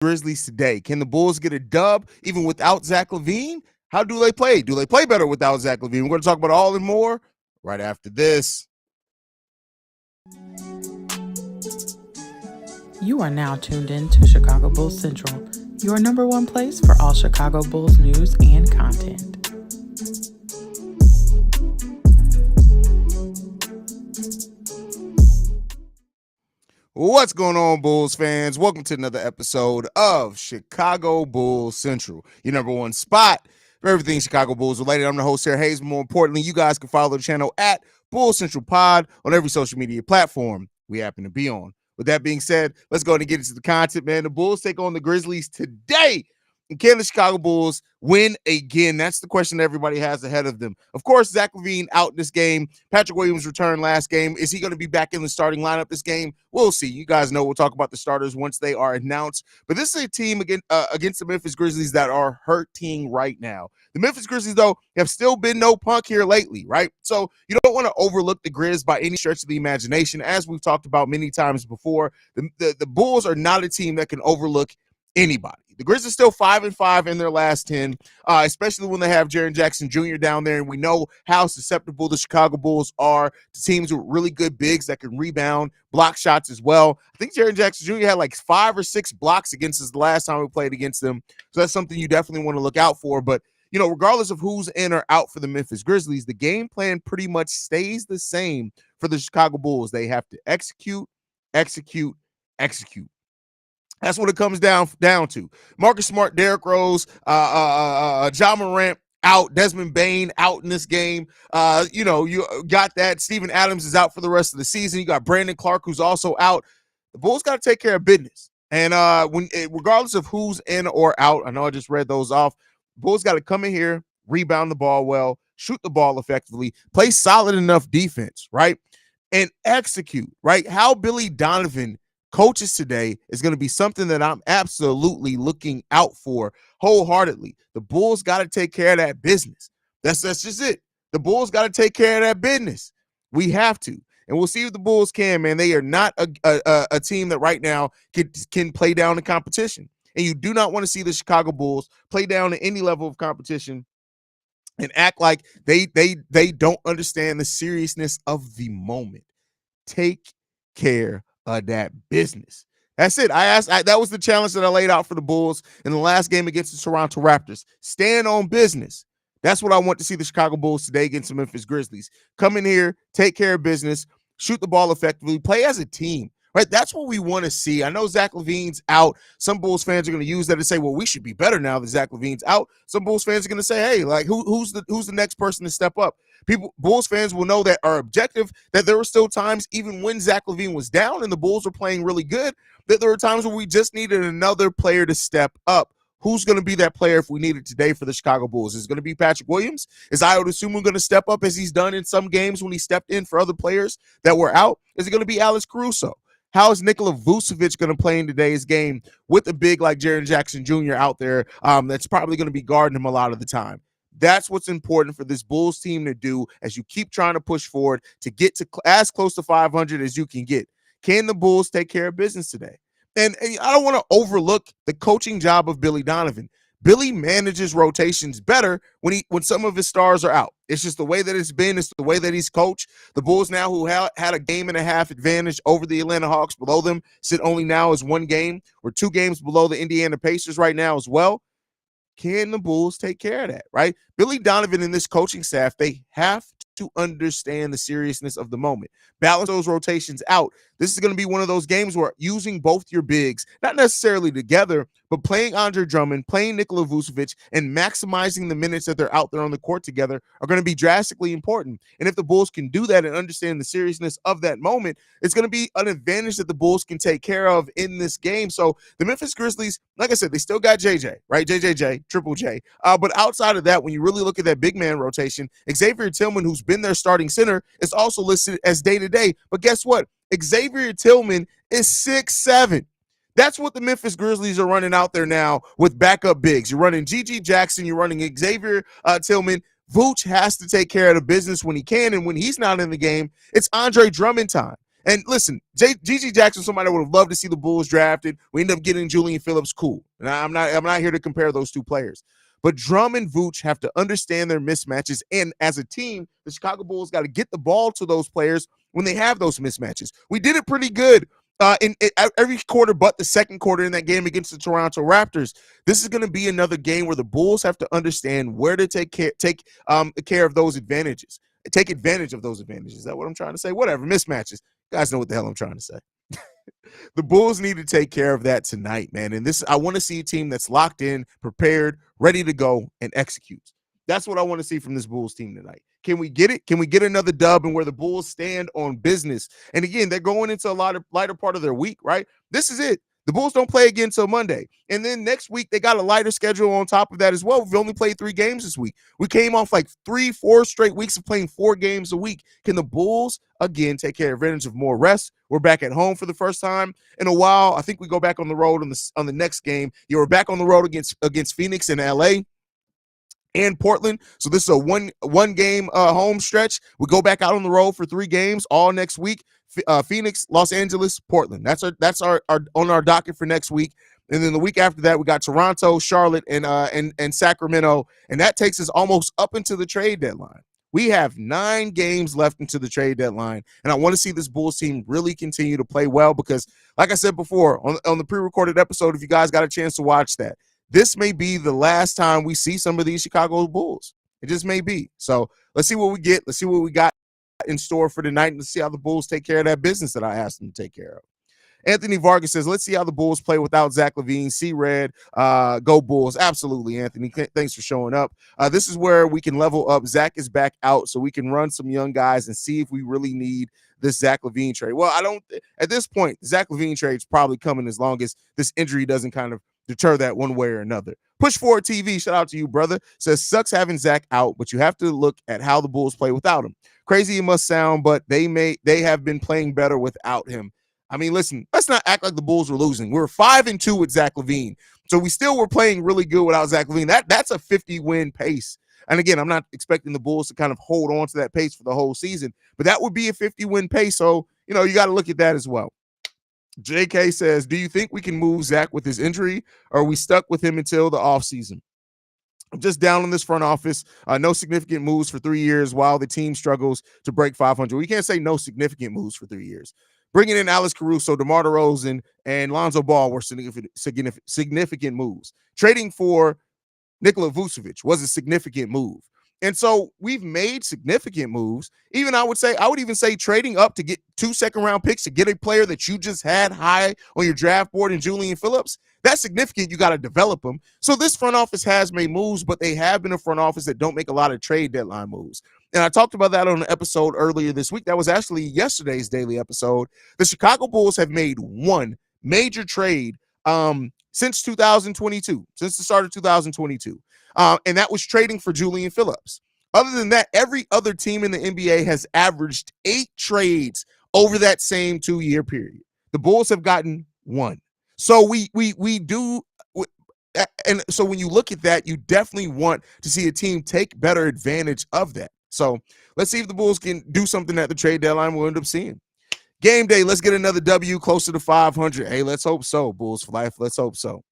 Grizzlies today. Can the Bulls get a dub even without Zach LaVine? How do they play? Do they play better without Zach LaVine? We're going to talk about all and more right after this. You are now tuned in to Chicago Bulls Central, your number one place for all Chicago Bulls news and content. What's going on, Bulls fans? Welcome to another episode of Chicago Bulls Central, your number one spot for everything Chicago Bulls related. I'm the host here, Haize. More importantly, you guys can follow the channel at Bulls Central Pod on every social media platform we happen to be on. With that being said, let's go ahead and get into the content, man. The Bulls take on the Grizzlies today. And can the Chicago Bulls win again? That's the question that everybody has ahead of them. Of course, Zach LaVine out in this game. Patrick Williams returned last game. Is he going to be back in the starting lineup this game? We'll see. You guys know we'll talk about the starters once they are announced. But this is a team against the Memphis Grizzlies that are hurting right now. The Memphis Grizzlies, though, have still been no punk here lately, right? So you don't want to overlook the Grizz by any stretch of the imagination. As we've talked about many times before, the Bulls are not a team that can overlook anybody. The Grizz are still 5-5 in their last 10, especially when they have Jaren Jackson Jr. down there, and we know how susceptible the Chicago Bulls are to teams with really good bigs that can rebound, block shots as well. I think Jaren Jackson Jr. had like 5 or 6 blocks against us the last time we played against them, so that's something you definitely want to look out for. But, you know, regardless of who's in or out for the Memphis Grizzlies, the game plan pretty much stays the same for the Chicago Bulls. They have to execute. That's what it comes down to. Marcus Smart, Derrick Rose, Ja Morant out, Desmond Bane out in this game. You got that. Steven Adams is out for the rest of the season. You got Brandon Clark, who's also out. The Bulls got to take care of business. And regardless of who's in or out, I know I just read those off, Bulls got to come in here, rebound the ball well, shoot the ball effectively, play solid enough defense, right? And execute, right? How Billy Donovan coaches today is going to be something that I'm absolutely looking out for wholeheartedly. The Bulls got to take care of that business. That's just it. The Bulls got to take care of that business. We have to. And we'll see if the Bulls can, man. They are not a team that right now can play down the competition. And you do not want to see the Chicago Bulls play down to any level of competition and act like they don't understand the seriousness of the moment. Take care of that business. That's it. That was the challenge that I laid out for the Bulls in the last game against the Toronto Raptors. Stand on business. That's what I want to see the Chicago Bulls today against the Memphis Grizzlies. Come in here, take care of business, shoot the ball effectively, play as a team. Right? That's what we want to see. I know Zach LaVine's out. Some Bulls fans are going to use that and say, well, we should be better now that Zach LaVine's out. Some Bulls fans are going to say, hey, like who's the next person to step up? Bulls fans will know that our objective, that there were still times, even when Zach LaVine was down and the Bulls were playing really good, that there were times where we just needed another player to step up. Who's going to be that player if we need it today for the Chicago Bulls? Is it going to be Patrick Williams? Is Ayo Dosunmu going to step up as he's done in some games when he stepped in for other players that were out? Is it going to be Alex Caruso? How is Nikola Vucevic going to play in today's game with a big like Jaren Jackson Jr. out there that's probably going to be guarding him a lot of the time? That's what's important for this Bulls team to do as you keep trying to push forward to get to as close to 500 as you can get. Can the Bulls take care of business today? And I don't want to overlook the coaching job of Billy Donovan. Billy manages rotations better when some of his stars are out. It's just the way that it's been. It's the way that he's coached. The Bulls now, who had a game and a half advantage over the Atlanta Hawks below them, sit only now as 1 game or 2 games below the Indiana Pacers right now as well. Can the Bulls take care of that, right? Billy Donovan and this coaching staff, they have to understand the seriousness of the moment. Balance those rotations out. This is going to be one of those games where using both your bigs, not necessarily together, but playing Andre Drummond, playing Nikola Vucevic, and maximizing the minutes that they're out there on the court together are going to be drastically important. And if the Bulls can do that and understand the seriousness of that moment, it's going to be an advantage that the Bulls can take care of in this game. So the Memphis Grizzlies, like I said, they still got JJ, right? JJJ, Triple J. But outside of that, when you really look at that big man rotation, Xavier Tillman, who's been their starting center, is also listed as day-to-day. But guess what? Xavier Tillman is 6'7". That's what the Memphis Grizzlies are running out there now with backup bigs. You're running G.G. Jackson. You're running Xavier Tillman. Vooch has to take care of the business when he can, and when he's not in the game, it's Andre Drummond time. And listen, Gigi Jackson, somebody I would have loved to see the Bulls drafted. We end up getting Julian Phillips, cool. And I'm not here to compare those two players. But Drum and Vooch have to understand their mismatches. And as a team, the Chicago Bulls got to get the ball to those players when they have those mismatches. We did it pretty good in every quarter but the second quarter in that game against the Toronto Raptors. This is going to be another game where the Bulls have to understand where to take care of those advantages. Take advantage of those advantages. Is that what I'm trying to say? Whatever, mismatches. You guys know what the hell I'm trying to say. The Bulls need to take care of that tonight, man. And I want to see a team that's locked in, prepared, ready to go, and executes. That's what I want to see from this Bulls team tonight. Can we get it? Can we get another dub and where the Bulls stand on business? And again, they're going into a lighter part of their week, right? This is it. The Bulls don't play again until Monday. And then next week, they got a lighter schedule on top of that as well. We've only played 3 games this week. We came off like 3-4 straight weeks of playing 4 games a week. Can the Bulls, again, take advantage of more rest? We're back at home for the first time in a while. I think we go back on the road on the next game. Yeah, we're back on the road against Phoenix and LA and Portland. So this is a one game home stretch. We go back out on the road for 3 games all next week. Phoenix, Los Angeles, Portland. That's our on our docket for next week. And then the week after that, we got Toronto, Charlotte, and Sacramento, and that takes us almost up into the trade deadline. We have 9 games left into the trade deadline, and I want to see this Bulls team really continue to play well because, like I said before on the pre-recorded episode, if you guys got a chance to watch that, this may be the last time we see some of these Chicago Bulls. It just may be. So let's see what we get. Let's see what we got in store for tonight, and let's see how the Bulls take care of that business that I asked them to take care of. Anthony Vargas says, let's see how the Bulls play without Zach LaVine. See red, go Bulls. Absolutely, Anthony. Thanks for showing up. This is where we can level up. Zach is back out, so we can run some young guys and see if we really need this Zach LaVine trade. Well, I don't – at this point, the Zach LaVine trade is probably coming as long as this injury doesn't kind of deter that one way or another. Push Forward TV, shout out to you, brother, says, sucks having Zach out, but you have to look at how the Bulls play without him. Crazy it must sound, but they have been playing better without him. I mean, listen, let's not act like the Bulls were losing. We were 5-2 with Zach LaVine. So we still were playing really good without Zach LaVine. That's a 50-win pace. And again, I'm not expecting the Bulls to kind of hold on to that pace for the whole season, but that would be a 50-win pace. So, you got to look at that as well. JK says, do you think we can move Zach with his injury, or are we stuck with him until the offseason? I'm just down on this front office. No significant moves for 3 years while the team struggles to break 500. We can't say no significant moves for 3 years. Bringing in Alex Caruso, DeMar DeRozan, and Lonzo Ball were significant moves. Trading for Nikola Vucevic was a significant move. And so we've made significant moves. I would even say trading up to get 2 second-round picks to get a player that you just had high on your draft board in Julian Phillips. That's significant. You got to develop them. So this front office has made moves, but they have been a front office that don't make a lot of trade deadline moves. And I talked about that on an episode earlier this week. That was actually yesterday's daily episode. The Chicago Bulls have made one major trade since 2022, since the start of 2022. And that was trading for Julian Phillips. Other than that, every other team in the NBA has averaged 8 trades over that same 2-year period. The Bulls have gotten 1. So we do, and so when you look at that, you definitely want to see a team take better advantage of that. So let's see if the Bulls can do something at the trade deadline. We'll end up seeing. Game day, let's get another W closer to 500. Hey, let's hope so, Bulls for life. Let's hope so.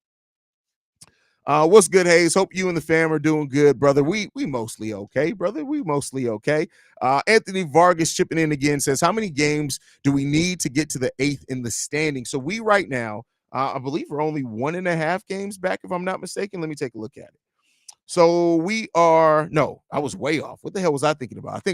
What's good, Haize? Hope you and the fam are doing good, brother. We mostly okay, brother. We mostly okay. Anthony Vargas chipping in again says, how many games do we need to get to the 8th in the standing? So we right now, I believe we're only 1.5 games back, if I'm not mistaken. Let me take a look at it. So we are, no, I was way off. What the hell was I thinking about? I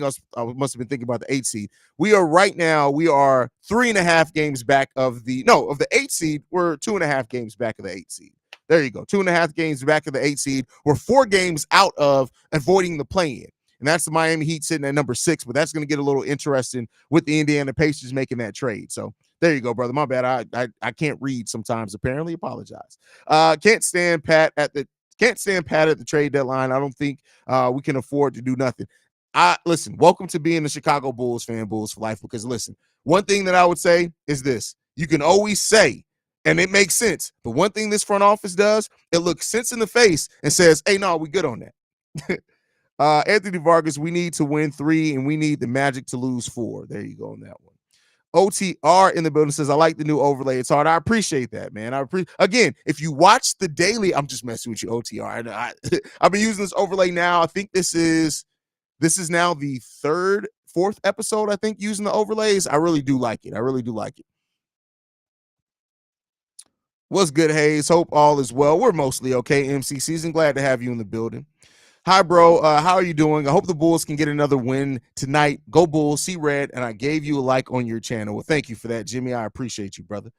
must have been thinking about the 8th seed. We are 3.5 games back of the 8th seed. We're 2.5 games back of the 8th seed. There you go. 2.5 games back of the 8th seed. We're 4 games out of avoiding the play-in. And that's the Miami Heat sitting at number 6, but that's going to get a little interesting with the Indiana Pacers making that trade. So there you go, brother. My bad. I can't read sometimes, apparently. Apologize. Can't stand Pat at the trade deadline. I don't think we can afford to do nothing. Listen, welcome to being a Chicago Bulls fan, Bulls for life, because listen, one thing that I would say is this. You can always say, and it makes sense, but one thing this front office does, it looks sense in the face and says, hey, no, we good on that. Anthony Vargas, we need to win 3, and we need the Magic to lose 4. There you go on that one. OTR in the building says, I like the new overlay. It's hard. I appreciate that, man. Again, if you watch the daily, I'm just messing with you, OTR. I've been using this overlay now. I think this is now the fourth episode, I think, using the overlays. I really do like it. I really do like it. What's good, Haize? Hope all is well. We're mostly okay, MC Season. Glad to have you in the building. Hi, bro. How are you doing? I hope the Bulls can get another win tonight. Go Bulls, see red, and I gave you a like on your channel. Well, thank you for that, Jimmy. I appreciate you, brother.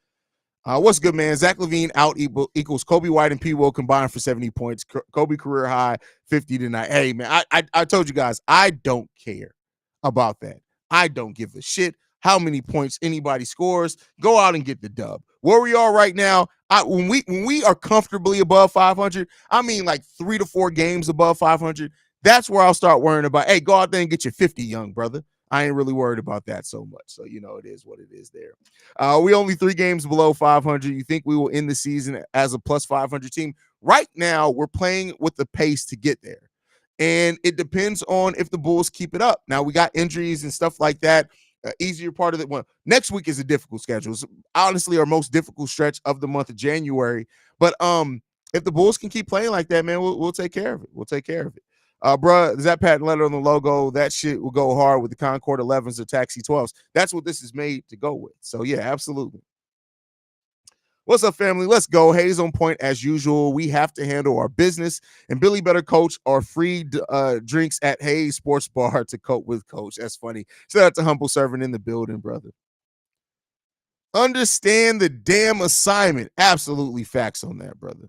What's good, man? Zach LaVine out equals Kobe White and P. Will combined for 70 points. Kobe career high 50 tonight. Hey, man, I told you guys, I don't care about that. I don't give a shit how many points anybody scores. Go out and get the dub. Where we are right now, when we are comfortably above 500, I mean like 3 to 4 games above 500, that's where I'll start worrying about, hey, go out there and get your 50, young brother. I ain't really worried about that so much. So, it is what it is there. We only 3 games below 500. You think we will end the season as a plus 500 team? Right now, we're playing with the pace to get there. And it depends on if the Bulls keep it up. Now, we got injuries and stuff like that. Easier part of it. Well, next week is a difficult schedule. It's honestly our most difficult stretch of the month of January. But if the Bulls can keep playing like that, man, we'll take care of it. We'll take care of it. Bruh, is that patent letter on the logo? That shit will go hard with the Concord 11s or Taxi 12s. That's what this is made to go with. So, yeah, absolutely. What's up, family? Let's go. Haize on point as usual. We have to handle our business, and Billy better coach our free drinks at Haize Sports Bar to cope with coach. That's funny. Shout out to Humble Servant in the building, brother. Understand the damn assignment. Absolutely facts on that, brother.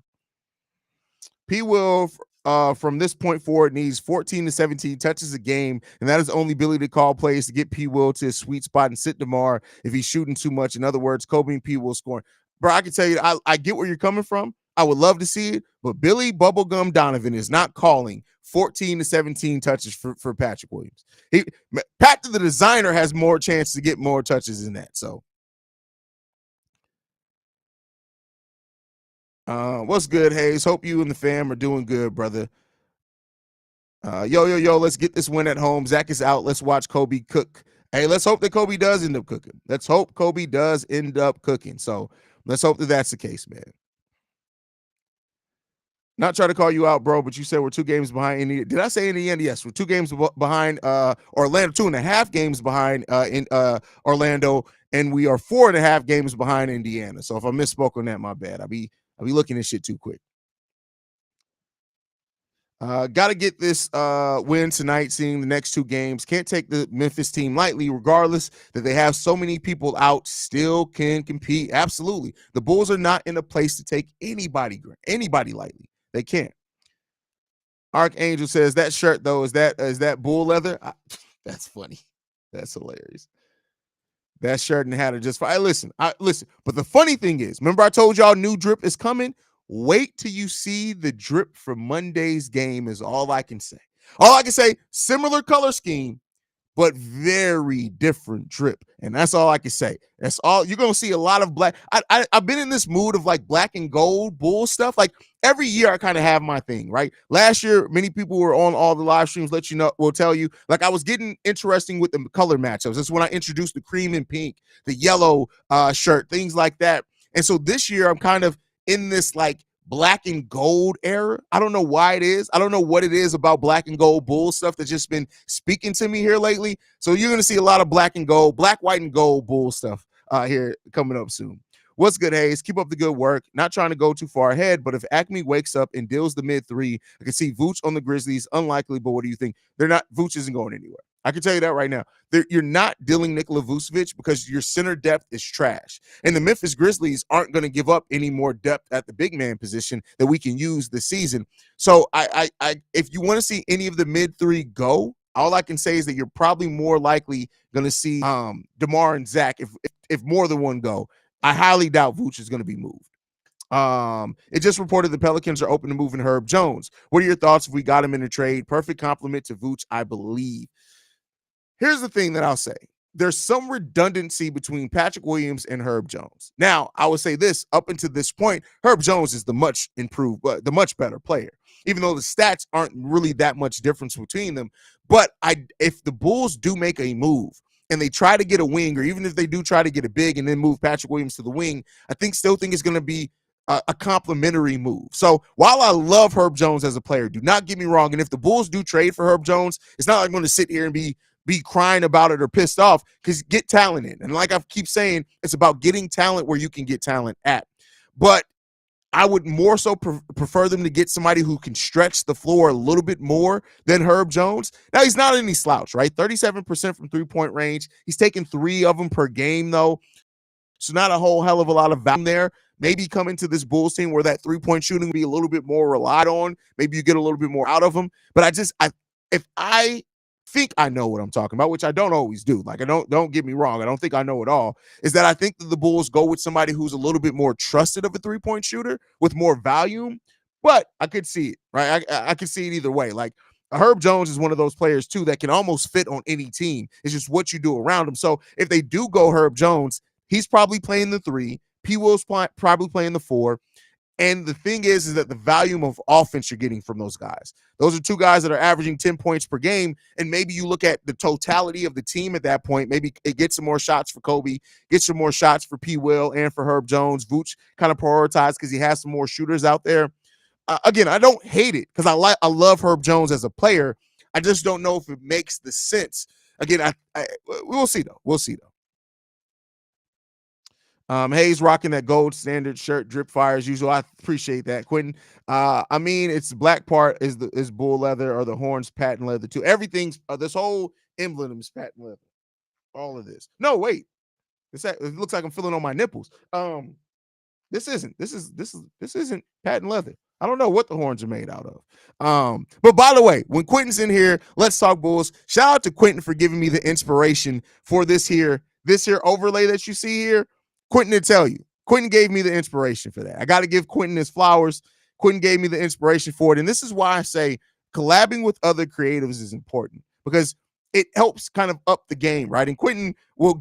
P. Will, from this point forward, needs 14 to 17 touches a game, and that is only Billy to call plays to get P. Will to his sweet spot and sit DeMar if he's shooting too much. In other words, Kobe and P. Will scoring. Bro, I can tell you, I get where you're coming from. I would love to see it, but Billy Bubblegum Donovan is not calling 14 to 17 touches for Patrick Williams. Pat, the designer, has more chance to get more touches than that. So, what's good, Haize? Hope you and the fam are doing good, brother. Yo, let's get this win at home. Zach is out. Let's watch Kobe cook. Hey, let's hope that Kobe does end up cooking. Let's hope Kobe does end up cooking. So, let's hope that that's the case, man. Not trying to call you out, bro, but you said we're 2 games behind Indiana. Did I say Indiana? Yes, we're 2 games behind Orlando, 2.5 games behind in Orlando, and we are 4.5 games behind Indiana. So if I misspoke on that, my bad. I'll be looking at shit too quick. Got to get this win tonight, seeing the next 2 games. Can't take the Memphis team lightly, regardless that they have so many people out, still can compete. Absolutely. The Bulls are not in a place to take anybody lightly. They can't. Archangel says, that shirt, though, is that bull leather? That's funny. That's hilarious. That shirt and hat are just fine. Listen. But the funny thing is, remember I told y'all new drip is coming? Wait till you see the drip from Monday's game is all I can say. All I can say, similar color scheme, but very different drip. And that's all I can say. That's all. You're going to see a lot of black. I've been in this mood of like black and gold bull stuff. Like every year I kind of have my thing, right? Last year, many people were on all the live streams, will tell you, like I was getting interesting with the color matchups. That's when I introduced the cream and pink, the yellow shirt, things like that. And so this year I'm kind of in this like black and gold era. I don't know why it is. I don't know what it is about black and gold bull stuff that's just been speaking to me here lately. So you're going to see a lot of black, white, and gold bull stuff here coming up soon. What's good, Haize? Keep up the good work. Not trying to go too far ahead, but if Acme wakes up and deals the mid-3, I can see Vooch on the Grizzlies. Unlikely, but what do you think? Vooch isn't going anywhere. I can tell you that right now. You're not dealing Nikola Vucevic because your center depth is trash. And the Memphis Grizzlies aren't going to give up any more depth at the big man position that we can use this season. So if you want to see any of the mid-3 go, all I can say is that you're probably more likely going to see DeMar and Zach if more than one go. I highly doubt Vooch is going to be moved. It just reported the Pelicans are open to moving Herb Jones. What are your thoughts if we got him in a trade? Perfect compliment to Vooch, I believe. Here's the thing that I'll say. There's some redundancy between Patrick Williams and Herb Jones. Now, I would say this, up until this point, Herb Jones is the much better player, even though the stats aren't really that much difference between them. But if the Bulls do make a move, and they try to get a wing, or even if they do try to get a big and then move Patrick Williams to the wing, still think it's going to be a complimentary move. So while I love Herb Jones as a player, do not get me wrong. And if the Bulls do trade for Herb Jones, it's not like I'm going to sit here and be crying about it or pissed off, because get talent in. And like I keep saying, it's about getting talent where you can get talent at. But I would more so prefer them to get somebody who can stretch the floor a little bit more than Herb Jones. Now, he's not any slouch, right? 37% from three-point range. He's taking 3 of them per game, though. So not a whole hell of a lot of value there. Maybe come into this Bulls team where that three-point shooting will be a little bit more relied on. Maybe you get a little bit more out of him. But if I think I know what I'm talking about, which I don't always do. Like, don't get me wrong, I don't think I know it all, is that I think that the Bulls go with somebody who's a little bit more trusted of a three-point shooter with more volume. But I could see it, right? I could see it either way. Like, Herb Jones is one of those players too that can almost fit on any team. It's just what you do around him. So if they do go Herb Jones, he's probably playing the 3. P. Will's probably playing the 4. And the thing is that the volume of offense you're getting from those guys. Those are 2 guys that are averaging 10 points per game. And maybe you look at the totality of the team at that point. Maybe it gets some more shots for Kobe, gets some more shots for P. Will and for Herb Jones. Vooch kind of prioritized because he has some more shooters out there. Again, I don't hate it because I love Herb Jones as a player. I just don't know if it makes the sense. Again, we'll see though. We'll see though. Haize rocking that gold standard shirt, drip fire as usual. I appreciate that, Quentin. I mean, it's the black part is bull leather, or the horns patent leather too. Everything's this whole emblem is patent leather. All of this. No, wait. It looks like I'm feeling on my nipples. This isn't patent leather. I don't know what the horns are made out of. But by the way, when Quentin's in here, let's talk Bulls. Shout out to Quentin for giving me the inspiration for this here overlay that you see here. Quentin to tell you. Quentin gave me the inspiration for that. I got to give Quentin his flowers. Quentin gave me the inspiration for it. And this is why I say collabing with other creatives is important, because it helps kind of up the game, right? And Quentin will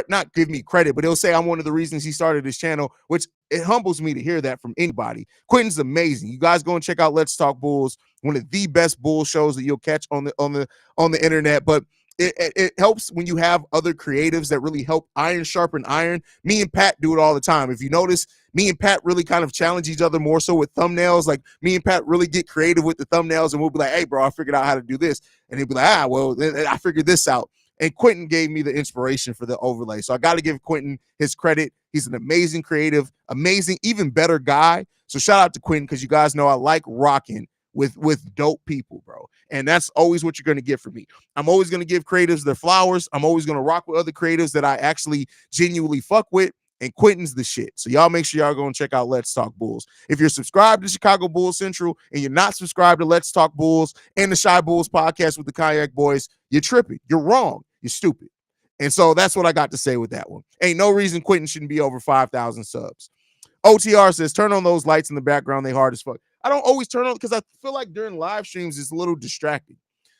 not give me credit, but he'll say I'm one of the reasons he started his channel, which it humbles me to hear that from anybody. Quentin's amazing. You guys go and check out Let's Talk Bulls, one of the best Bulls shows that you'll catch on the internet. But it helps when you have other creatives that really help iron sharpen iron. Me and Pat do it all the time. If you notice, me and Pat really kind of challenge each other more so with thumbnails. Like, me and Pat really get creative with the thumbnails, and we'll be like, hey, bro, I figured out how to do this. And he'll be like, well, I figured this out. And Quentin gave me the inspiration for the overlay. So I got to give Quentin his credit. He's an amazing creative, amazing, even better guy. So shout out to Quentin, because you guys know I like rocking with dope people, bro. And that's always what you're going to get from me. I'm always going to give creatives their flowers. I'm always going to rock with other creatives that I actually genuinely fuck with. And Quentin's the shit. So y'all make sure y'all go and check out Let's Talk Bulls. If you're subscribed to Chicago Bulls Central and you're not subscribed to Let's Talk Bulls and the Shy Bulls podcast with the Kayak Boys, you're tripping. You're wrong. You're stupid. And so that's what I got to say with that one. Ain't no reason Quentin shouldn't be over 5,000 subs. OTR says, turn on those lights in the background. They hard as fuck. I don't always turn on because I feel like during live streams it's a little distracting.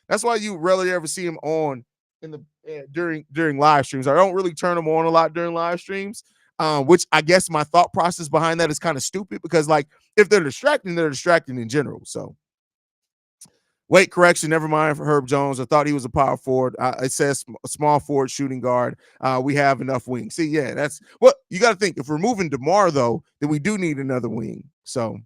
That's why you rarely ever see them on in the during live streams. I don't really turn them on a lot during live streams, which I guess my thought process behind that is kind of stupid, because like if they're distracting in general. So wait, correction, never mind for Herb Jones. I thought he was a power forward. It says a small forward shooting guard. We have enough wings. See, yeah, that's what you got to think. If we're moving DeMar, though, then we do need another wing. So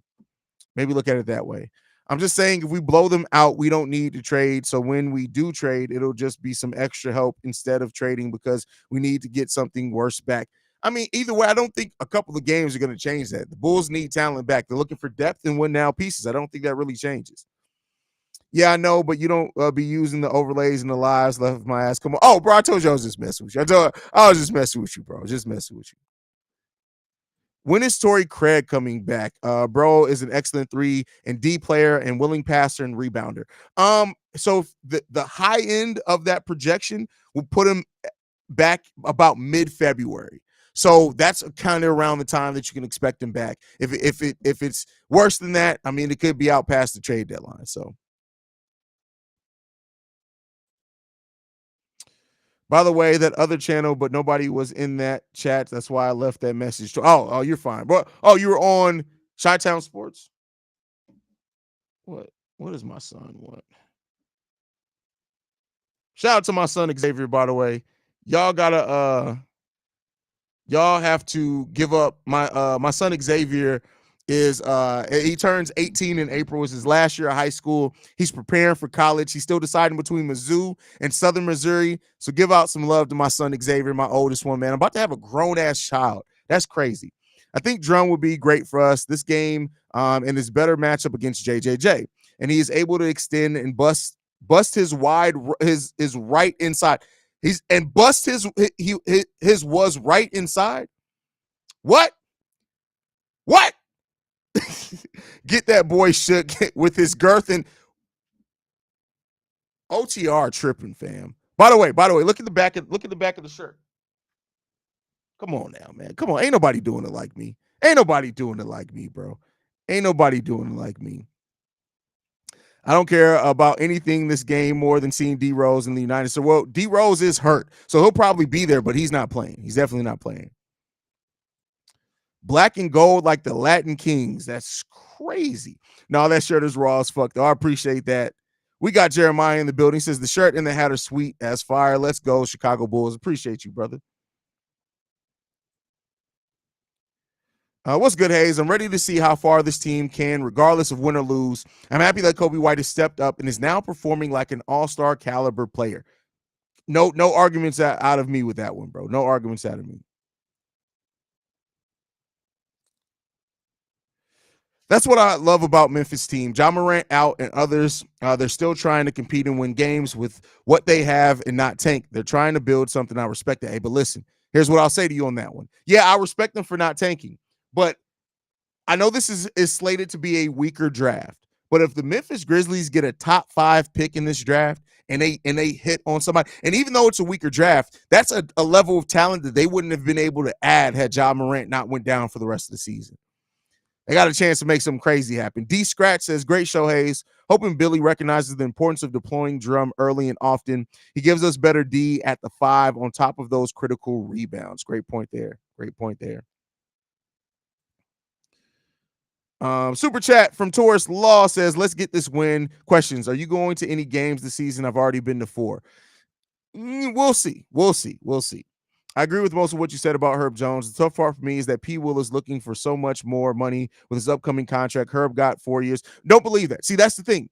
maybe look at it that way. I'm just saying, if we blow them out, we don't need to trade. So when we do trade, it'll just be some extra help instead of trading, because we need to get something worse back. I mean, either way, I don't think a couple of games are going to change that. The Bulls need talent back. They're looking for depth and win now pieces. I don't think that really changes. Yeah, I know, but you don't be using the overlays and the lives. Left my ass. Come on. Oh, bro, I told you I was just messing with you. I was just messing with you, bro. Just messing with you. When is Torrey Craig coming back? Bro is an excellent 3 and D player and willing passer and rebounder. So the high end of that projection will put him back about mid-February. So that's kind of around the time that you can expect him back. If it's worse than that, I mean, it could be out past the trade deadline. So, by the way, that other channel, but nobody was in that chat. That's why I left that message. Oh, you're fine. But you were on Chi-Town Sports. What is my son? What? Shout out to my son Xavier, by the way. y'all gotta y'all have to give up. My son Xavier is he turns 18 in April. Is his last year of high school. He's preparing for college. He's still deciding between Mizzou and Southern Missouri. So give out some love to my son Xavier, my oldest one, man. I'm about to have a grown ass child. That's crazy. I think Drum would be great for us this game, and his better matchup against JJJ. And he is able to extend and bust his his right inside. He's and bust his was right inside. What? What? Get that boy shook with his girth and OTR tripping, fam. By the way, look at the back of the shirt. Come on now, man. Come on. Ain't nobody doing it like me. Ain't nobody doing it like me, bro. Ain't nobody doing it like me. I don't care about anything this game more than seeing D Rose in the United States. Well, D Rose is hurt, so he'll probably be there, but he's not playing. He's definitely not playing. Black and gold like the Latin Kings. That's crazy. No, that shirt is raw as fuck, though. I appreciate that. We got Jeremiah in the building. He says the shirt and the hat are sweet as fire. Let's go, Chicago Bulls. Appreciate you, brother. What's good, Haize? I'm ready to see how far this team can, regardless of win or lose. I'm happy that Kobe White has stepped up and is now performing like an all-star caliber player. No arguments out of me with that one, bro. No arguments out of me. That's what I love about Memphis team. Ja Morant out and others, they're still trying to compete and win games with what they have and not tank. They're trying to build something. I respect that. Hey, but listen, here's what I'll say to you on that one. Yeah, I respect them for not tanking, but I know this is slated to be a weaker draft. But if the Memphis Grizzlies get a top 5 pick in this draft and they hit on somebody, and even though it's a weaker draft, that's a level of talent that they wouldn't have been able to add had Ja Morant not went down for the rest of the season. They got a chance to make something crazy happen. D Scratch says, great show, Haize. Hoping Billy recognizes the importance of deploying Drum early and often. He gives us better D at the 5 on top of those critical rebounds. Great point there. Great point there. Super chat from Taurus Law says, let's get this win. Questions. Are you going to any games this season? I've already been to 4. We'll see. I agree with most of what you said about Herb Jones. The tough part for me is that P. Will is looking for so much more money with his upcoming contract. Herb got 4 years. Don't believe that. See, that's the thing.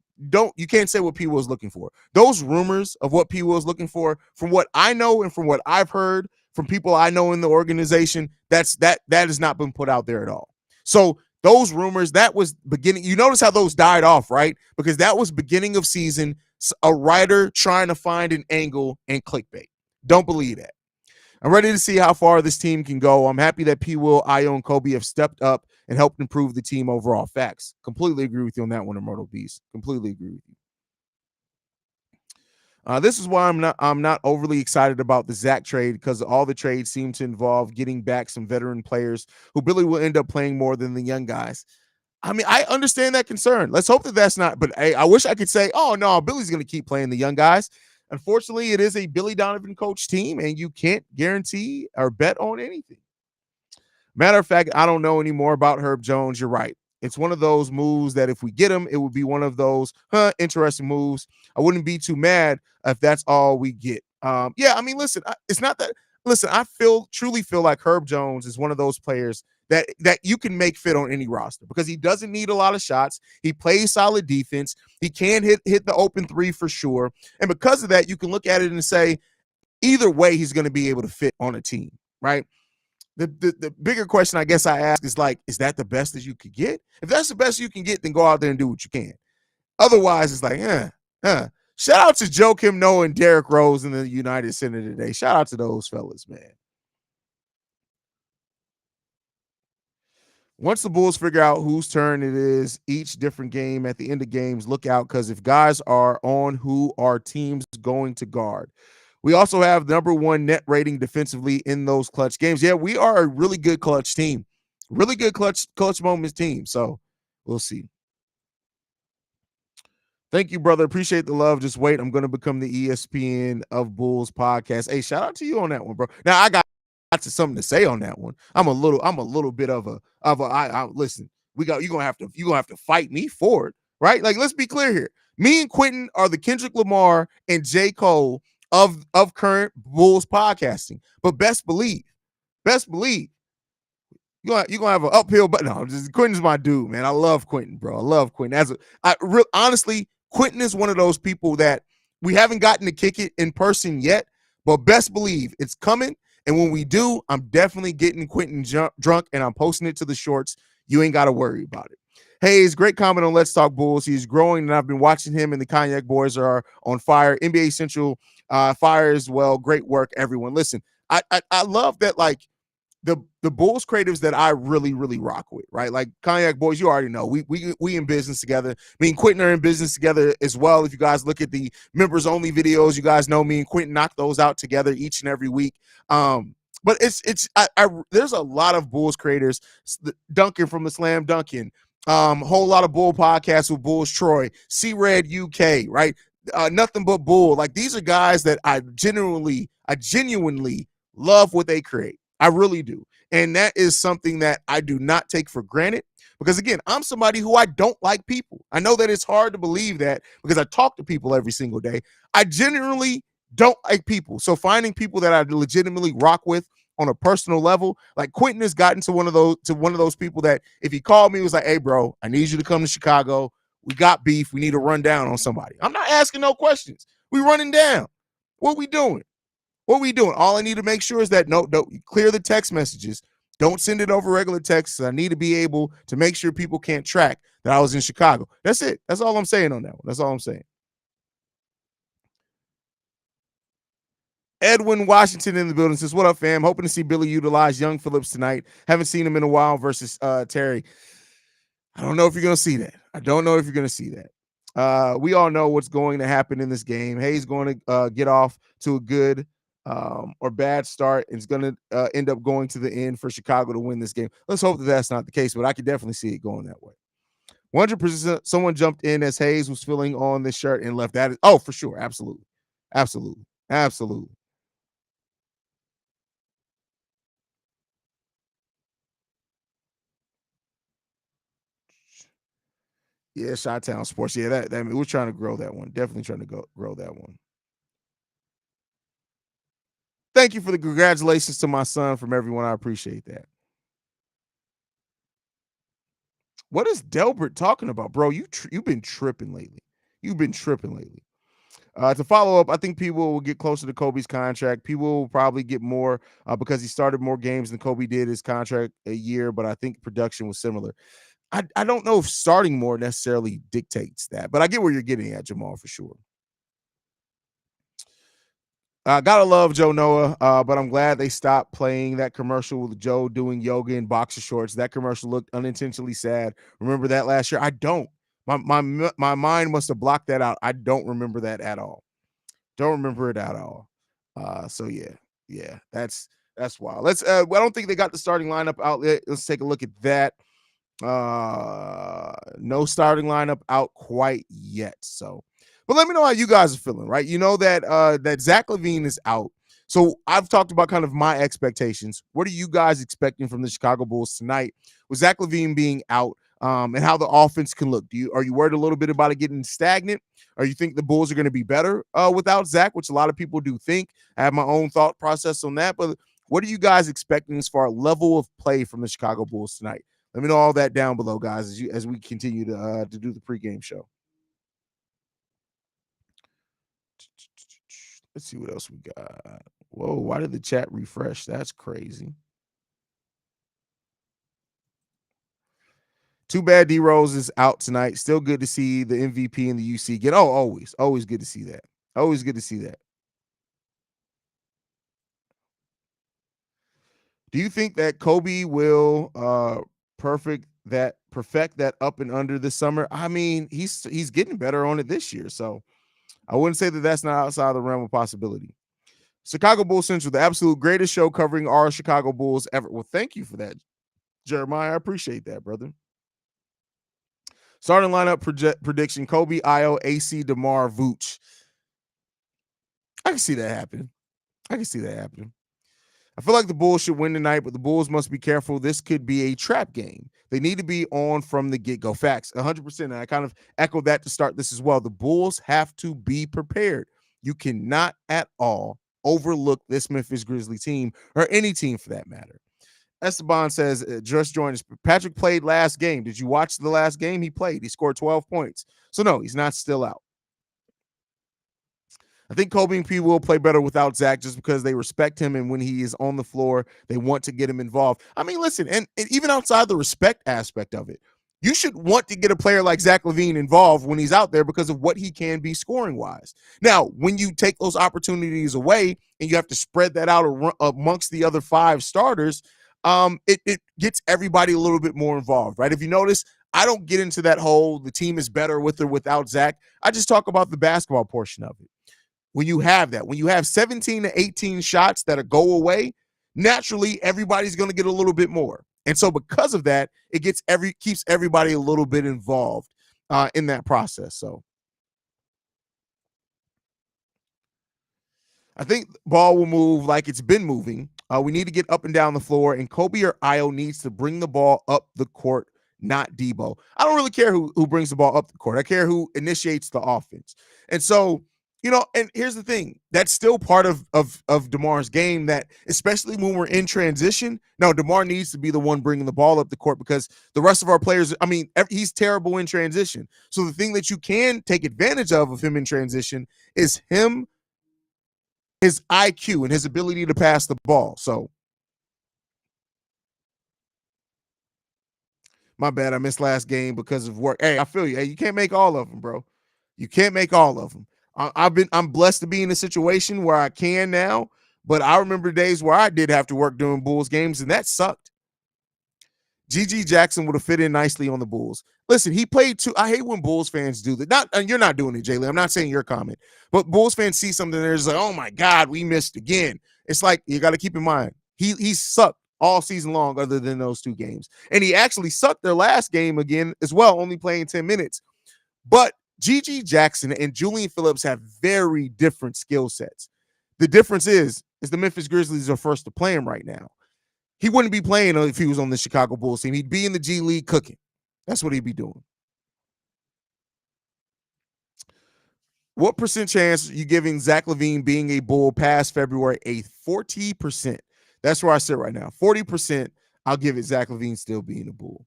You can't say what P. Will is looking for. Those rumors of what P. Will is looking for, from what I know and from what I've heard from people I know in the organization, that has not been put out there at all. So those rumors, that was beginning. You notice how those died off, right? Because that was beginning of season, a writer trying to find an angle and clickbait. Don't believe that. I'm ready to see how far this team can go. I'm happy that P. Will, Io, and Kobe have stepped up and helped improve the team overall. Facts. Completely agree with you on that one, Immortal Beast. Completely agree with you. This is why I'm not overly excited about the Zach trade, because all the trades seem to involve getting back some veteran players who Billy will end up playing more than the young guys. I mean, I understand that concern. Let's hope that that's not. But hey, I wish I could say, oh no, Billy's going to keep playing the young guys. Unfortunately, it is a Billy Donovan coach team, and you can't guarantee or bet on anything. Matter of fact, I don't know any more about Herb Jones. You're right. It's one of those moves that if we get him, it would be one of those interesting moves. I wouldn't be too mad if that's all we get. Yeah, I mean, listen, it's not that. Listen, I truly feel like Herb Jones is one of those players that you can make fit on any roster because he doesn't need a lot of shots. He plays solid defense. He can hit the open 3 for sure. And because of that, you can look at it and say, either way, he's going to be able to fit on a team, right? The bigger question I guess I ask is like, is that the best that you could get? If that's the best you can get, then go out there and do what you can. Otherwise, it's like, Shout out to Joakim Noah and Derrick Rose in the United Center today. Shout out to those fellas, man. Once the Bulls figure out whose turn it is, each different game at the end of games, look out, because if guys are on, who are teams going to guard? We also have number 1 net rating defensively in those clutch games. Yeah, we are a really good clutch team. Really good clutch moments team. So we'll see. Thank you, brother. Appreciate the love. Just wait. I'm going to become the ESPN of Bulls podcast. Hey, shout out to you on that one, bro. Now I got something to say on that one. I'm a little bit of a listen. You're gonna have to fight me for it, right? Like, let's be clear here. Me and Quentin are the Kendrick Lamar and J. Cole of current Bulls podcasting. But best believe, you're gonna have an uphill, but no, Quentin's my dude, man. I love Quentin, bro. I love Quentin. Honestly, Quentin is one of those people that we haven't gotten to kick it in person yet, but best believe it's coming. And when we do, I'm definitely getting Quentin drunk and I'm posting it to the shorts. You ain't got to worry about it. Haize, great comment on Let's Talk Bulls. He's growing, and I've been watching him, and the Cognac Boys are on fire. NBA Central fire as well. Great work, everyone. Listen, I love that, like, the Bulls creatives that I really, really rock with, right? Like Cognac Boys, you already know. We in business together. Me and Quentin are in business together as well. If you guys look at the members only videos, you guys know me and Quentin knock those out together each and every week. But there's a lot of Bulls creators. Duncan from the Slam Duncan. Whole lot of Bull podcasts with Bulls Troy, C-Red UK, right? Nothing but Bull. Like, these are guys that I genuinely love what they create. I really do. And that is something that I do not take for granted because, again, I'm somebody who I don't like people. I know that it's hard to believe that because I talk to people every single day. I genuinely don't like people. So finding people that I legitimately rock with on a personal level, like Quentin has gotten to one of those people that if he called me, he was like, hey, bro, I need you to come to Chicago. We got beef. We need to run down on somebody. I'm not asking no questions. We running down. What we doing? What we doing? All I need to make sure is that no, clear the text messages. Don't send it over regular texts. I need to be able to make sure people can't track that I was in Chicago. That's it. That's all I'm saying on that one. That's all I'm saying. Edwin Washington in the building says, what up, fam? Hoping to see Billy utilize Young Phillips tonight. Haven't seen him in a while versus Terry. I don't know if you're going to see that. I don't know if you're going to see that. We all know what's going to happen in this game. Haize going to get off to a good or bad start. It's going to end up going to the end for Chicago to win this game. Let's hope that that's not the case, but I could definitely see it going that way. 100% someone jumped in as Haize was filling on this shirt and left that. Oh, for sure. Absolutely. Absolutely. Absolutely. Yeah, Chi-Town Sports. Yeah, that we're trying to grow that one. Definitely trying to grow that one. Thank you for the congratulations to my son from everyone. I appreciate that. What is Delbert talking about, bro? You've been tripping lately. You've been tripping lately. To follow up, I think people will get closer to Kobe's contract. People will probably get more because he started more games than Kobe did his contract a year, but I think production was similar. I don't know if starting more necessarily dictates that, but I get where you're getting at, Jamal, for sure. Gotta love Joe Noah, but I'm glad they stopped playing that commercial with Joe doing yoga in boxer shorts. That commercial looked unintentionally sad. Remember that last year? I don't. My mind must have blocked that out. I don't remember that at all. Don't remember it at all. So yeah, that's wild. Let's. I don't think they got the starting lineup out. Let's take a look at that. No starting lineup out quite yet. So, but let me know how you guys are feeling, right? You know that that Zach LaVine is out. So I've talked about kind of my expectations. What are you guys expecting from the Chicago Bulls tonight with Zach LaVine being out, and how the offense can look? Are you worried a little bit about it getting stagnant? Or you think the Bulls are going to be better without Zach, which a lot of people do think? I have my own thought process on that, but what are you guys expecting as far as level of play from the Chicago Bulls tonight? Let me know all that down below, guys, as we continue to do the pregame show. Let's see what else we got. Whoa, why did the chat refresh? That's crazy. Too bad D Rose is out tonight. Still good to see the MVP and the UC get. Oh, always good to see that. Always good to see that. Do you think that Kobe will perfect that up and under this summer? I mean, he's getting better on it this year, so I wouldn't say that that's not outside the realm of possibility. Chicago Bulls Central, the absolute greatest show covering our Chicago Bulls ever. Well, thank you for that, Jeremiah. I appreciate that, brother. Starting lineup prediction: Kobe, Io, AC, DeMar, Vooch. I can see that happening. I feel like the Bulls should win tonight, but the Bulls must be careful. This could be a trap game. They need to be on from the get-go. Facts, 100%. And I kind of echo that to start this as well. The Bulls have to be prepared. You cannot at all overlook this Memphis Grizzly team, or any team for that matter. Esteban says, just joined us. Patrick played last game. Did you watch the last game he played? He scored 12 points. So, no, he's not still out. I think Kobe and P will play better without Zach just because they respect him. And when he is on the floor, they want to get him involved. I mean, listen, and even outside the respect aspect of it, you should want to get a player like Zach LaVine involved when he's out there because of what he can be scoring wise. Now, when you take those opportunities away and you have to spread that out amongst the other 5 starters, it gets everybody a little bit more involved, right? If you notice, I don't get into that whole the team is better with or without Zach. I just talk about the basketball portion of it. When you have that, when you have 17 to 18 shots that are go away, naturally everybody's going to get a little bit more. And so because of that, it keeps everybody a little bit involved in that process. So I think the ball will move like it's been moving. We need to get up and down the floor, and Kobe or Io needs to bring the ball up the court, not Debo. I don't really care who brings the ball up the court. I care who initiates the offense. And so, and here's the thing. That's still part of DeMar's game, that especially when we're in transition. No, DeMar needs to be the one bringing the ball up the court because the rest of our players, I mean, he's terrible in transition. So the thing that you can take advantage of him in transition is his IQ and his ability to pass the ball. So my bad. I missed last game because of work. Hey, I feel you. Hey, you can't make all of them, bro. You can't make all of them. I'm blessed to be in a situation where I can now, but I remember days where I did have to work during Bulls games, and that sucked. GG Jackson would have fit in nicely on the Bulls. Listen, he played too. I hate when Bulls fans do that. You're not doing it, Jaylen. I'm not saying your comment, but Bulls fans see something and they're just like, oh my God, we missed again. It's like, you got to keep in mind, he sucked all season long other than those 2 games. And he actually sucked their last game again as well, only playing 10 minutes. But GG Jackson and Julian Phillips have very different skill sets. The difference is the Memphis Grizzlies are first to play him right now. He wouldn't be playing if he was on the Chicago Bulls team. He'd be in the G League cooking. That's what he'd be doing. What % chance are you giving Zach LaVine being a Bull past February 8th? 40%. That's where I sit right now. 40%, I'll give it Zach LaVine still being a Bull.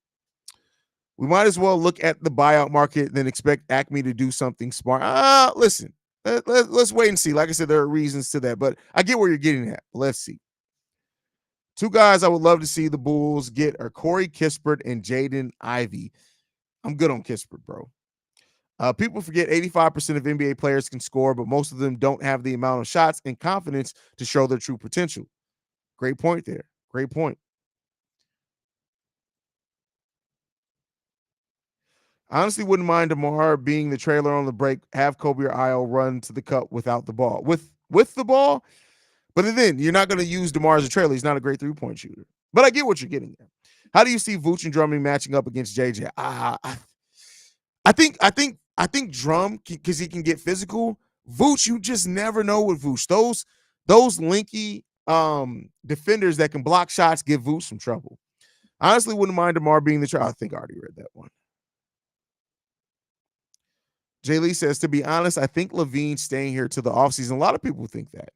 We might as well look at the buyout market than expect Acme to do something smart. Listen, let's wait and see. Like I said, there are reasons to that, but I get where you're getting at. Let's see. 2 guys I would love to see the Bulls get are Corey Kispert and Jaden Ivey. I'm good on Kispert, bro. People forget 85% of NBA players can score, but most of them don't have the amount of shots and confidence to show their true potential. Great point there. Great point. I honestly wouldn't mind DeMar being the trailer on the break, have Kobe or Io run to the cup without the ball. With the ball, but then you're not going to use DeMar as a trailer. He's not a great 3-point shooter. But I get what you're getting at. How do you see Vooch and Drummond matching up against JJ? I think Drum, because he can get physical. Vooch, you just never know with Vooch. Those linky defenders that can block shots give Vooch some trouble. I honestly wouldn't mind DeMar being the trailer. I think I already read that one. Jay Lee says, to be honest, I think LaVine staying here to the offseason. A lot of people think that.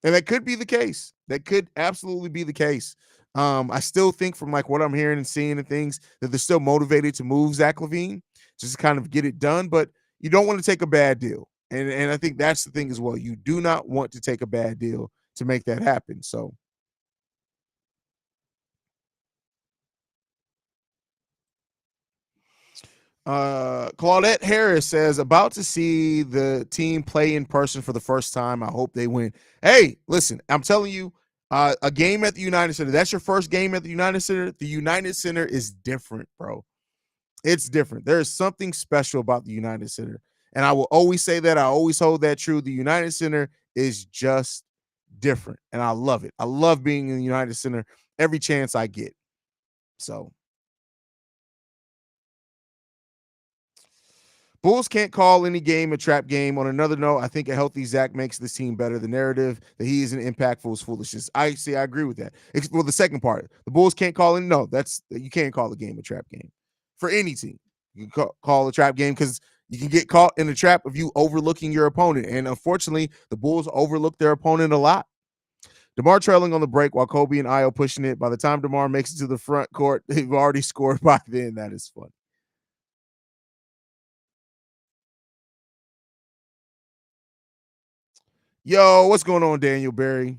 And that could be the case. That could absolutely be the case. I still think from like what I'm hearing and seeing and things that they're still motivated to move Zach LaVine, just to kind of get it done. But you don't want to take a bad deal. And I think that's the thing as well. You do not want to take a bad deal to make that happen. So Claudette Harris says, about to see the team play in person for the first time. I hope they win. Hey, listen, I'm telling you, a game at the United Center. That's your first game at the United Center. The United Center is different, bro. It's different. There is something special about the United Center. And I will always say that. I always hold that true. The United Center is just different. And I love it. I love being in the United Center every chance I get. So Bulls can't call any game a trap game. On another note, I think a healthy Zach makes this team better. The narrative that he isn't impactful is foolishness. I agree with that. Well, the second part, the Bulls can't call any. No, you can't call a game a trap game for any team. You can call a trap game because You can get caught in the trap of you overlooking your opponent. And unfortunately, the Bulls overlooked their opponent a lot. DeMar trailing on the break while Kobe and Io pushing it. By the time DeMar makes it to the front court, they've already scored by then. That is fun. Yo, what's going on, Daniel Berry?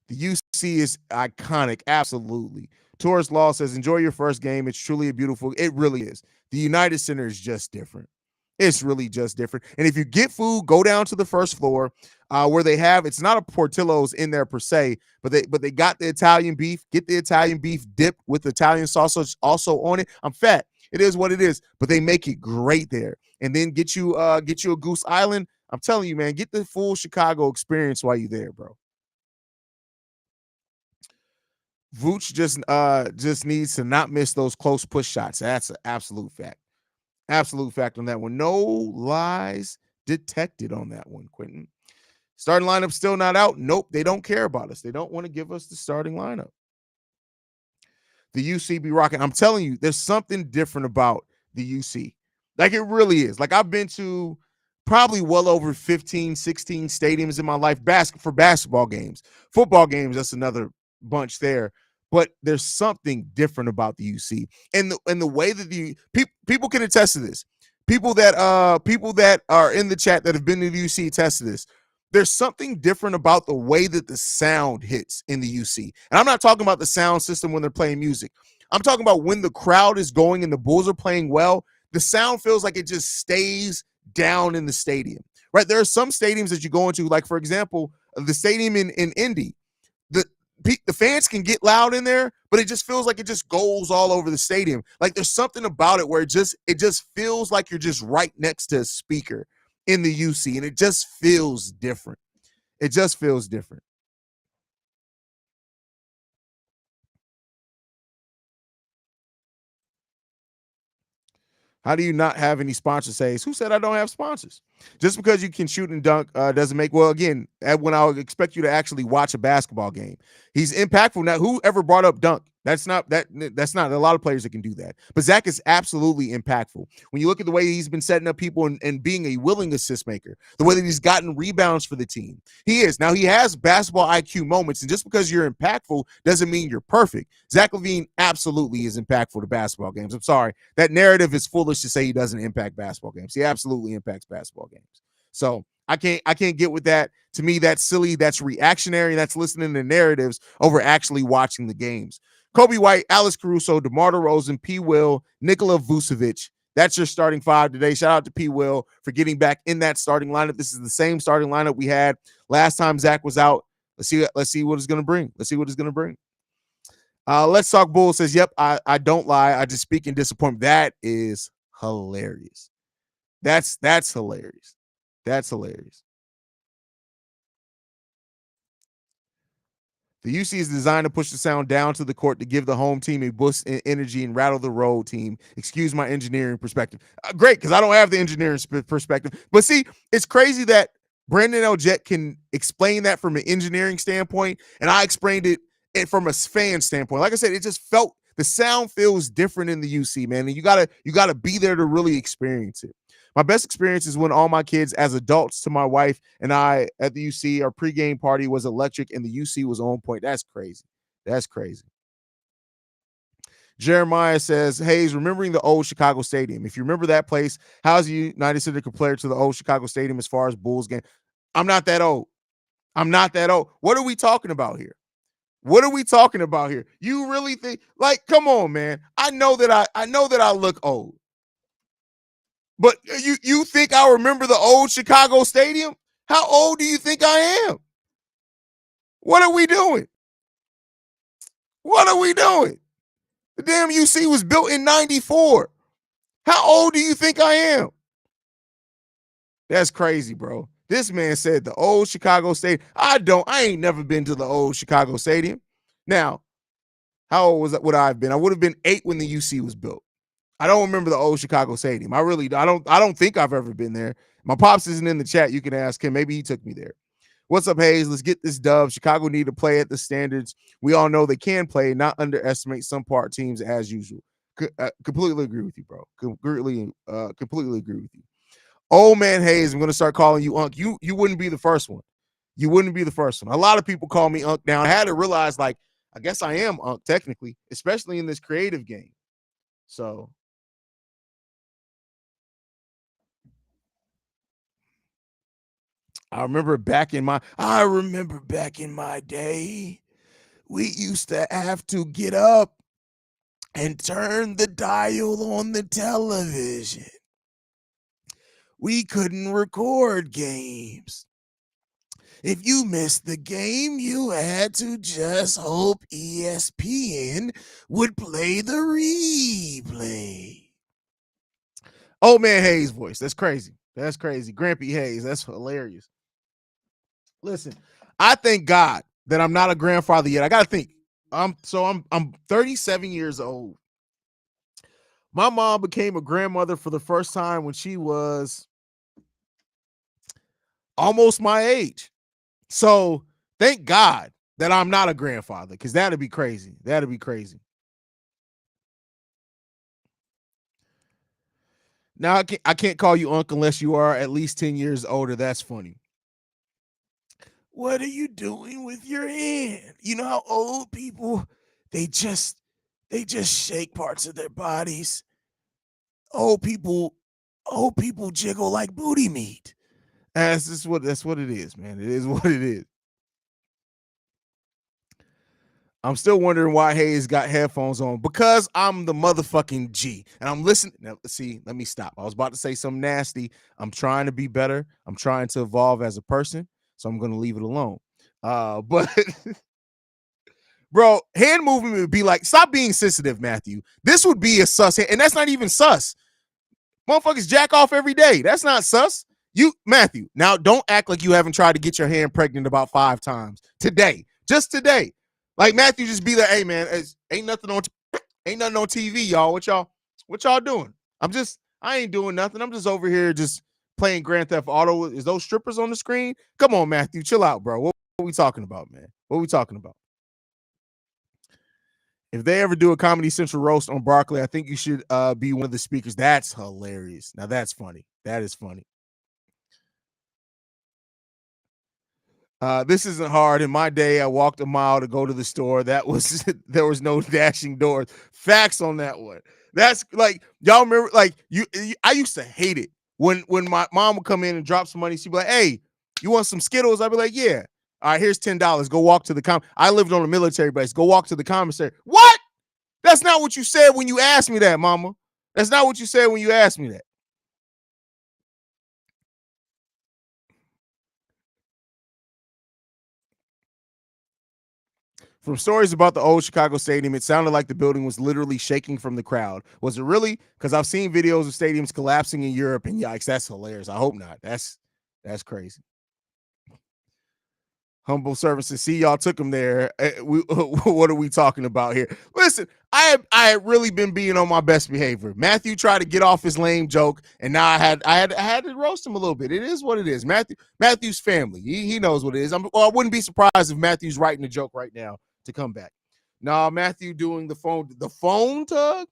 The UC is iconic, absolutely. Taurus Law says, enjoy your first game. It's truly a beautiful, it really is. The United Center is just different. It's really just different. And if you get food, go down to the first floor where they have, it's not a Portillo's in there per se, but they got the Italian beef. Get the Italian beef dipped with Italian sausage also on it. I'm fat. It is what it is, but they make it great there. And then get you a Goose Island. I'm telling you, man, get the full Chicago experience while you're there, bro. Vooch just needs to not miss those close push shots. That's an absolute fact. Absolute fact on that one. No lies detected on that one, Quentin. Starting lineup still not out. Nope, they don't care about us. They don't want to give us the starting lineup. The UC be rocking. I'm telling you, there's something different about the UC. Like it really is. Like I've been to probably well over 15, 16 stadiums in my life for basketball games. Football games, that's another bunch there. But there's something different about the UC. And the way that the people can attest to this. People that are in the chat that have been to the UC attest to this. There's something different about the way that the sound hits in the UC. And I'm not talking about the sound system when they're playing music. I'm talking about when the crowd is going and the Bulls are playing well, the sound feels like it just stays down in the stadium, right? There are some stadiums that you go into, like, for example, the stadium in Indy. The fans can get loud in there, but it just feels like it just goes all over the stadium. Like there's something about it where it just feels like you're just right next to a speaker in the UC, and it just feels different. It just feels different. How do you not have any sponsors? Says, who said I don't have sponsors? Just because you can shoot and dunk doesn't make, well, again, when I would expect you to actually watch a basketball game. He's impactful. Now, whoever brought up dunk? That's not a lot of players that can do that. But Zach is absolutely impactful. When you look at the way he's been setting up people and being a willing assist maker, the way that he's gotten rebounds for the team, he is. Now, he has basketball IQ moments, and just because you're impactful doesn't mean you're perfect. Zach LaVine absolutely is impactful to basketball games. I'm sorry. That narrative is foolish to say he doesn't impact basketball games. He absolutely impacts basketball games. So I can't get with that. To me, that's silly. That's reactionary. That's listening to narratives over actually watching the games. Kobe White, Alex Caruso, DeMar DeRozan, P. Will, Nikola Vucevic. That's your starting five today. Shout out to P. Will for getting back in that starting lineup. This is the same starting lineup we had last time Zach was out. Let's see what it's going to bring. Let's see what it's going to bring. Let's Talk Bulls says, yep, I don't lie. I just speak in disappointment. That is hilarious. That's hilarious. That's hilarious. The UC is designed to push the sound down to the court to give the home team a boost in energy and rattle the road team. Excuse my engineering perspective. Great, because I don't have the engineering perspective. But see, it's crazy that Brandon L. Jett can explain that from an engineering standpoint, and I explained it from a fan standpoint. Like I said, it just felt, the sound feels different in the UC, man, and you gotta be there to really experience it. My best experience is when all my kids as adults to my wife and I at the UC, our pregame party was electric and the UC was on point. That's crazy. That's crazy. Jeremiah says, Haize, remembering the old Chicago Stadium. If you remember that place, how's the United Center compared to the old Chicago Stadium as far as Bulls game? I'm not that old. I'm not that old. What are we talking about here? What are we talking about here? You really think, like, come on, man. I know that I look old. But you think I remember the old Chicago Stadium? How old do you think I am? What are we doing? What are we doing? The damn UC was built in 94. How old do you think I am? That's crazy, bro. This man said the old Chicago Stadium. I ain't never been to the old Chicago Stadium. Now, how old would I have been? I would have been 8 when the UC was built. I don't remember the old Chicago Stadium. I don't think I've ever been there. My pops isn't in the chat. You can ask him. Maybe he took me there. What's up, Haize? Let's get this dub. Chicago need to play at the standards we all know they can play, not underestimate some part teams as usual. Completely agree with you, bro. Completely agree with you. Old man Haize, I'm gonna start calling you Unc. You wouldn't be the first one. You wouldn't be the first one. A lot of people call me Unc now. I had to realize, like, I guess I am Unc technically, especially in this creative game. So I remember back in my day, we used to have to get up and turn the dial on the television. We couldn't record games. If you missed the game, you had to just hope ESPN would play the replay. Old man Haize voice. That's crazy. That's crazy. Grampy Haize. That's hilarious. Listen, I thank God that I'm not a grandfather yet. I gotta think. I'm 37 years old. My mom became a grandmother for the first time when she was almost my age. So thank God that I'm not a grandfather, because that'd be crazy. That'd be crazy. Now I can't call you uncle unless you are at least 10 years older. That's funny. What are you doing with your hand? You know how old people, they just shake parts of their bodies. Old people jiggle like booty meat. That's what it is, man. It is what it is. I'm still wondering why Haize got headphones on, because I'm the motherfucking G and I'm listening. Now, see, let me stop. I was about to say something nasty. I'm trying to be better. I'm trying to evolve as a person, so I'm going to leave it alone. But bro, hand movement would be like, stop being sensitive, Matthew. This would be a sus, and that's not even sus. Motherfuckers jack off every day. That's not sus. You, Matthew, now don't act like you haven't tried to get your hand pregnant about 5 times today. Just today. Like Matthew just be like, hey man, ain't nothing on TV, y'all. What y'all doing? I ain't doing nothing. I'm just over here just playing Grand Theft Auto. Is those strippers on the screen? Come on, Matthew, chill out, bro. What are we talking about, man? What are we talking about? If they ever do a Comedy Central roast on Barkley, I think you should be one of the speakers. That's hilarious. Now that's funny. That is funny. This isn't hard. In my day, I walked a mile to go to the store. That was there was no dashing doors. Facts on that one. That's like, y'all remember, like I used to hate it when my mom would come in and drop some money. She'd be like, "Hey, you want some Skittles?" I'd be like, "Yeah." All right, here's $10. Go walk to the I lived on a military base. Go walk to the commissary. What? That's not what you said when you asked me that, mama. That's not what you said when you asked me that. From stories about the old Chicago Stadium, it sounded like the building was literally shaking from the crowd. Was it really? Because I've seen videos of stadiums collapsing in Europe, and yikes, that's hilarious. I hope not. That's crazy. Humble servants to see y'all took him there. What are we talking about here? Listen, I had really been being on my best behavior. Matthew tried to get off his lame joke, and now I had to roast him a little bit. It is what it is. Matthew's family. He knows what it is. I wouldn't be surprised if Matthew's writing a joke right now to come back. Nah, Matthew doing the phone tug.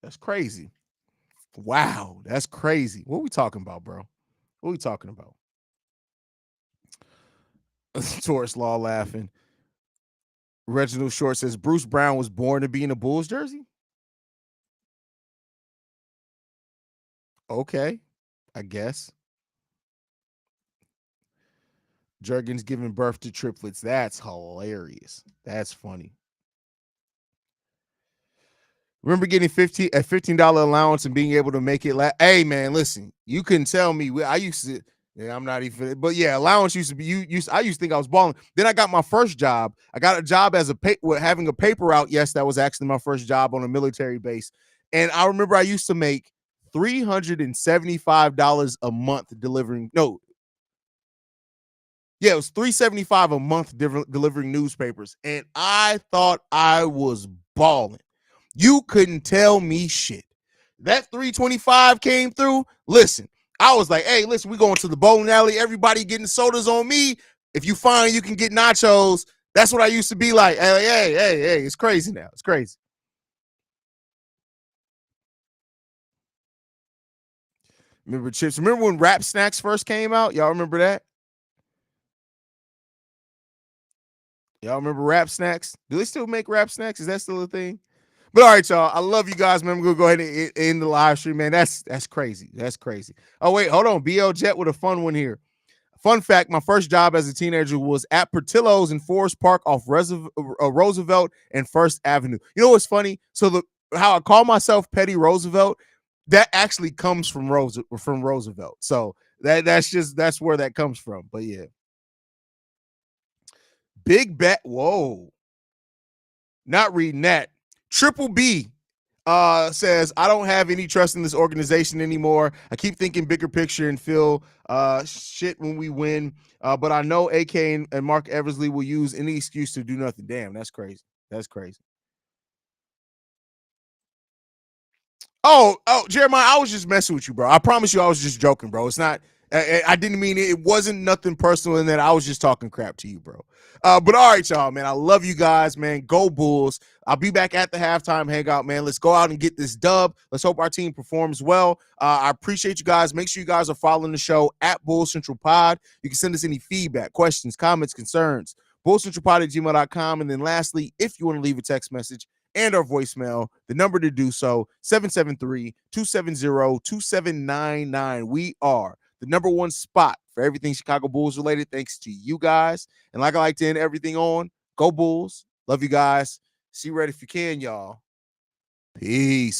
That's crazy. Wow, that's crazy. What are we talking about, bro? What are we talking about? Taurus Law laughing. Reginald Short says Bruce Brown was born to be in a Bulls jersey. Okay, I guess. Jurgens giving birth to triplets. That's hilarious. That's funny. Remember getting a $15 allowance and being able to make it hey man, listen, you couldn't tell me. I used to, yeah, I'm not even, but yeah, allowance used to be I used to think I was balling. Then I got my first job. I got a job as having a paper route. Yes, that was actually my first job on a military base. And I remember I used to make $375 a month delivering. No, yeah, it was $375 a month delivering newspapers. And I thought I was balling. You couldn't tell me shit. That 325 came through. Listen, I was like, hey, listen, we going to the bowling alley. Everybody getting sodas on me. If you find you can get nachos, that's what I used to be like. Hey, it's crazy now. It's crazy. Remember chips? Remember when Rap Snacks first came out? Y'all remember that? Y'all remember Rap Snacks? Do they still make Rap Snacks? Is that still a thing? But all right, y'all. I love you guys, man. We're gonna go ahead and end the live stream, man. That's crazy. That's crazy. Oh, wait, hold on. BL Jet with a fun one here. Fun fact, my first job as a teenager was at Portillo's in Forest Park off Roosevelt and First Avenue. You know what's funny? So how I call myself Petty Roosevelt, that actually comes from Roosevelt. So that's where that comes from. But yeah. Big bet. Whoa. Not reading that. Triple B says, I don't have any trust in this organization anymore. I keep thinking bigger picture and feel shit when we win. But I know AK and Mark Eversley will use any excuse to do nothing. Damn, that's crazy. That's crazy. Oh, Jeremiah, I was just messing with you, bro. I promise you I was just joking, bro. It's not, I didn't mean it. It wasn't nothing personal in that. I was just talking crap to you, bro. But all right, y'all, man. I love you guys, man. Go Bulls. I'll be back at the halftime hangout, man. Let's go out and get this dub. Let's hope our team performs well. I appreciate you guys. Make sure you guys are following the show at Bull Central Pod. You can send us any feedback, questions, comments, concerns. BullCentralPod@gmail.com. And then lastly, if you want to leave a text message and our voicemail, the number to do so, 773-270-2799. We are the number one spot for everything Chicago Bulls related, thanks to you guys. And like I like to end everything on, go Bulls. Love you guys. See you right if you can, y'all. Peace.